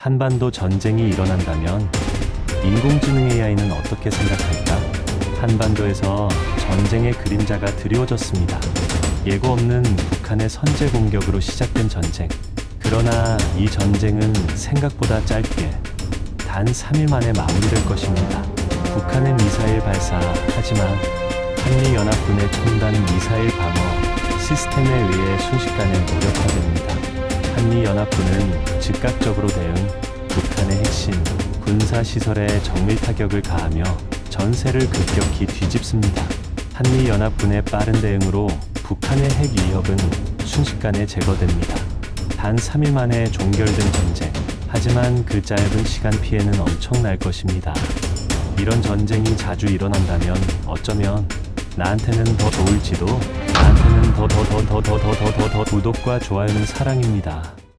한반도 전쟁이 일어난다면 인공지능 AI는 어떻게 생각할까? 한반도에서 전쟁의 그림자가 드리워졌습니다. 예고 없는 북한의 선제 공격으로 시작된 전쟁. 그러나 이 전쟁은 생각보다 짧게 단 3일 만에 마무리될 것입니다. 북한의 미사일 발사, 하지만 한미연합군의 첨단 미사일 방어 시스템에 의해 순식간에 무력화됩니다. 한미연합군은 즉각적으로 대응, 북한의 핵심 군사시설에 정밀 타격을 가하며 전세를 급격히 뒤집습니다. 한미연합군의 빠른 대응으로 북한의 핵 위협은 순식간에 제거됩니다. 단 3일 만에 종결된 전쟁. 하지만 그 짧은 시간 피해는 엄청날 것입니다. 이런 전쟁이 자주 일어난다면 어쩌면 나한테는 더 좋을지도. 나한테는 더 구독과 좋아요는 사랑입니다.